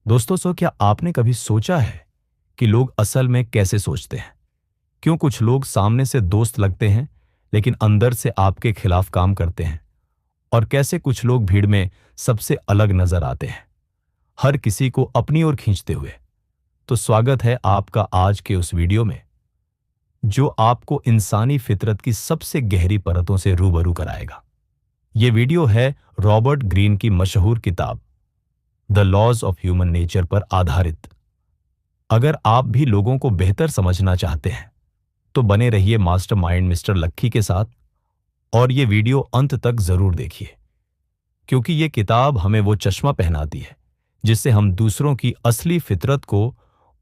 दोस्तों क्या आपने कभी सोचा है कि लोग असल में कैसे सोचते हैं? क्यों कुछ लोग सामने से दोस्त लगते हैं लेकिन अंदर से आपके खिलाफ काम करते हैं? और कैसे कुछ लोग भीड़ में सबसे अलग नजर आते हैं, हर किसी को अपनी ओर खींचते हुए? तो स्वागत है आपका आज के उस वीडियो में जो आपको इंसानी फितरत की सबसे गहरी परतों से रूबरू कराएगा। यह वीडियो है रॉबर्ट ग्रीन की मशहूर किताब the laws of human nature पर आधारित। अगर आप भी लोगों को बेहतर समझना चाहते हैं तो बने रहिए मास्टरमाइंड मिस्टर लक्की के साथ, और यह वीडियो अंत तक जरूर देखिए, क्योंकि यह किताब हमें वो चश्मा पहनाती है जिससे हम दूसरों की असली फितरत को,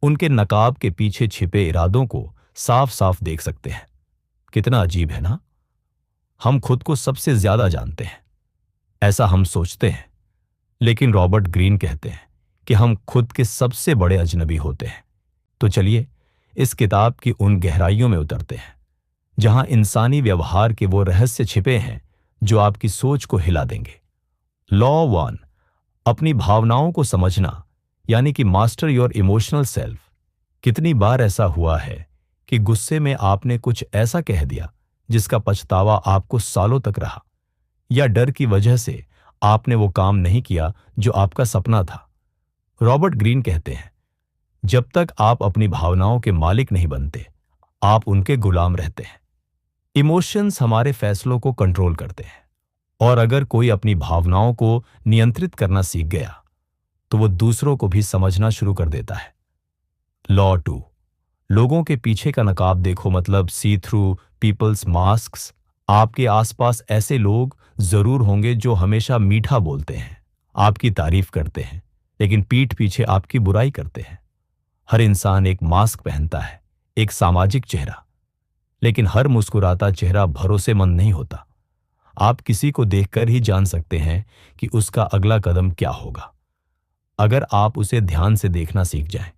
उनके नकाब के पीछे छिपे इरादों को साफ साफ देख सकते हैं। कितना अजीब है ना? हम खुद को सबसे ज्यादा जानते हैं, ऐसा हम सोचते हैं, लेकिन रॉबर्ट ग्रीन कहते हैं कि हम खुद के सबसे बड़े अजनबी होते हैं। तो चलिए इस किताब की उन गहराइयों में उतरते हैं जहां इंसानी व्यवहार के वो रहस्य छिपे हैं जो आपकी सोच को हिला देंगे। लॉ 1, अपनी भावनाओं को समझना, यानी कि मास्टर योर इमोशनल सेल्फ। कितनी बार ऐसा हुआ है कि गुस्से में आपने कुछ ऐसा कह दिया जिसका पछतावा आपको सालों तक रहा, या डर की वजह से आपने वो काम नहीं किया जो आपका सपना था? रॉबर्ट ग्रीन कहते हैं, जब तक आप अपनी भावनाओं के मालिक नहीं बनते, आप उनके गुलाम रहते हैं। इमोशंस हमारे फैसलों को कंट्रोल करते हैं, और अगर कोई अपनी भावनाओं को नियंत्रित करना सीख गया तो वो दूसरों को भी समझना शुरू कर देता है। लॉ 2, लोगों के पीछे का नकाब देखो, मतलब सी थ्रू पीपल्स मास्क्स। आपके आसपास ऐसे लोग जरूर होंगे जो हमेशा मीठा बोलते हैं, आपकी तारीफ करते हैं, लेकिन पीठ पीछे आपकी बुराई करते हैं। हर इंसान एक मास्क पहनता है, एक सामाजिक चेहरा, लेकिन हर मुस्कुराता चेहरा भरोसेमंद नहीं होता। आप किसी को देखकर ही जान सकते हैं कि उसका अगला कदम क्या होगा, अगर आप उसे ध्यान से देखना सीख जाएं।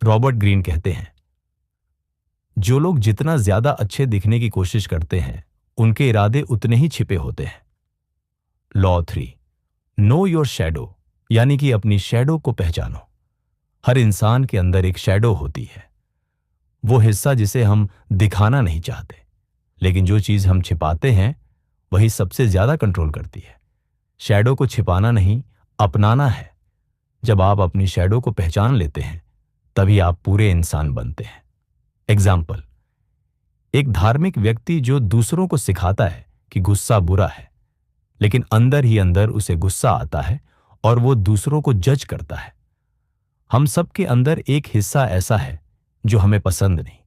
रॉबर्ट ग्रीन कहते हैं, जो लोग जितना ज्यादा अच्छे दिखने की कोशिश करते हैं उनके इरादे उतने ही छिपे होते हैं। लॉ 3, नो योर शैडो, यानी कि अपनी शैडो को पहचानो। हर इंसान के अंदर एक शैडो होती है, वो हिस्सा जिसे हम दिखाना नहीं चाहते, लेकिन जो चीज हम छिपाते हैं वही सबसे ज्यादा कंट्रोल करती है। शैडो को छिपाना नहीं, अपनाना है। जब आप अपनी शैडो को पहचान लेते हैं तभी आप पूरे इंसान बनते हैं। एग्जाम्पल, एक धार्मिक व्यक्ति जो दूसरों को सिखाता है कि गुस्सा बुरा है, लेकिन अंदर ही अंदर उसे गुस्सा आता है और वो दूसरों को जज करता है। हम सबके अंदर एक हिस्सा ऐसा है जो हमें पसंद नहीं,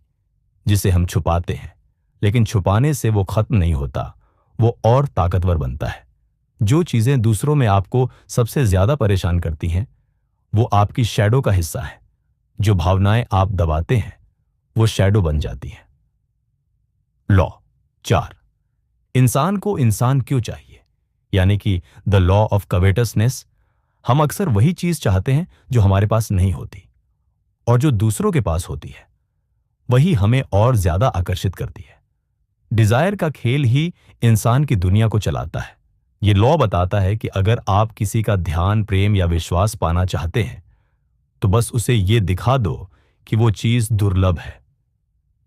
जिसे हम छुपाते हैं, लेकिन छुपाने से वो खत्म नहीं होता, वो और ताकतवर बनता है। जो चीजें दूसरों में आपको सबसे ज्यादा परेशान करती हैं वो आपकी शैडो का हिस्सा है। जो भावनाएं आप दबाते हैं वो शैडो बन जाती हैं। लॉ 4, इंसान को इंसान क्यों चाहिए, यानी कि द लॉ ऑफ कवेटसनेस। हम अक्सर वही चीज चाहते हैं जो हमारे पास नहीं होती, और जो दूसरों के पास होती है वही हमें और ज्यादा आकर्षित करती है। डिजायर का खेल ही इंसान की दुनिया को चलाता है। यह लॉ बताता है कि अगर आप किसी का ध्यान, प्रेम या विश्वास पाना चाहते हैं तो बस उसे यह दिखा दो कि वो चीज दुर्लभ है।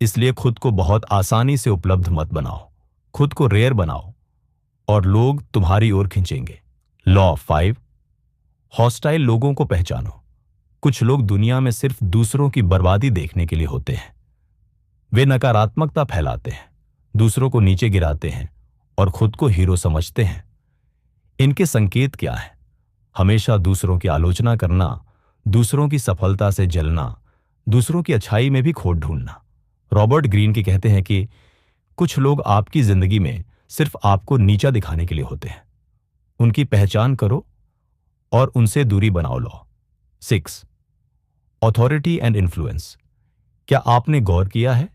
इसलिए खुद को बहुत आसानी से उपलब्ध मत बनाओ, खुद को रेयर बनाओ और लोग तुम्हारी ओर खींचेंगे। लॉ 5, हॉस्टाइल लोगों को पहचानो। कुछ लोग दुनिया में सिर्फ दूसरों की बर्बादी देखने के लिए होते हैं। वे नकारात्मकता फैलाते हैं, दूसरों को नीचे गिराते हैं और खुद को हीरो समझते हैं। इनके संकेत क्या है? हमेशा दूसरों की आलोचना करना, दूसरों की सफलता से जलना, दूसरों की अच्छाई में भी खोट ढूंढना। रॉबर्ट ग्रीन के कहते हैं कि कुछ लोग आपकी जिंदगी में सिर्फ आपको नीचा दिखाने के लिए होते हैं। उनकी पहचान करो और उनसे दूरी बनाओ। Law 6, authority and influence. क्या आपने गौर किया है,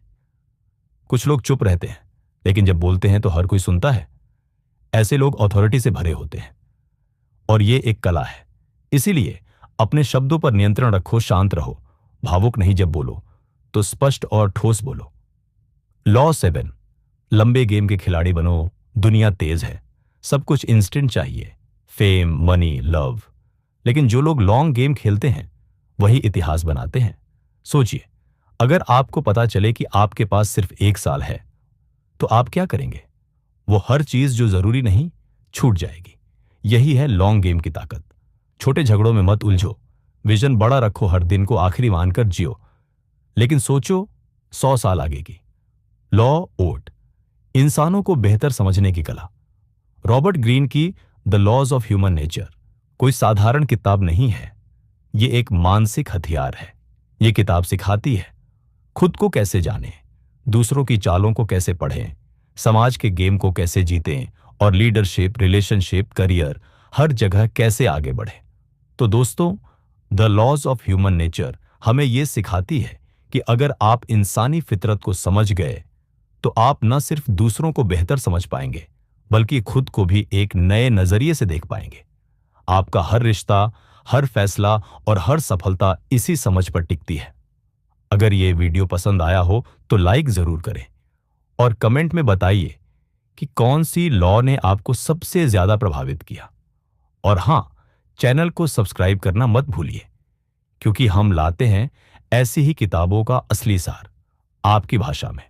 कुछ लोग चुप रहते हैं लेकिन जब बोलते हैं तो हर कोई सुनता है। ऐसे लोग अथॉरिटी से भरे होते हैं, और ये एक कला है। इसीलिए अपने शब्दों पर नियंत्रण रखो, शांत रहो, भावुक नहीं। जब बोलो तो स्पष्ट और ठोस बोलो। लॉ 7, लंबे गेम के खिलाड़ी बनो। दुनिया तेज है, सब कुछ इंस्टेंट चाहिए, फेम, मनी, लव। लेकिन जो लोग लॉन्ग गेम खेलते हैं वही इतिहास बनाते हैं। सोचिए, अगर आपको पता चले कि आपके पास सिर्फ 1 साल है तो आप क्या करेंगे? वो हर चीज जो जरूरी नहीं छूट जाएगी। यही है लॉन्ग गेम की ताकत। छोटे झगड़ों में मत उलझो, विजन बड़ा रखो, हर दिन को आखिरी मानकर जियो, लेकिन सोचो 100 साल आगे की। लॉ ओट, इंसानों को बेहतर समझने की कला। रॉबर्ट ग्रीन की the laws of human nature कोई साधारण किताब नहीं है, ये एक मानसिक हथियार है। ये किताब सिखाती है खुद को कैसे जानें, दूसरों की चालों को कैसे पढ़ें, समाज के गेम को कैसे जीतें और लीडरशिप, रिलेशनशिप, करियर हर जगह कैसे आगे बढ़े। तो दोस्तों, the laws of human nature हमें यह सिखाती है कि अगर आप इंसानी फितरत को समझ गए तो आप न सिर्फ दूसरों को बेहतर समझ पाएंगे बल्कि खुद को भी एक नए नजरिए से देख पाएंगे। आपका हर रिश्ता, हर फैसला और हर सफलता इसी समझ पर टिकती है। अगर ये वीडियो पसंद आया हो तो लाइक जरूर करें और कमेंट में बताइए कि कौन सी लॉ ने आपको सबसे ज्यादा प्रभावित किया। और हां, चैनल को सब्सक्राइब करना मत भूलिए, क्योंकि हम लाते हैं ऐसी ही किताबों का असली सार आपकी भाषा में।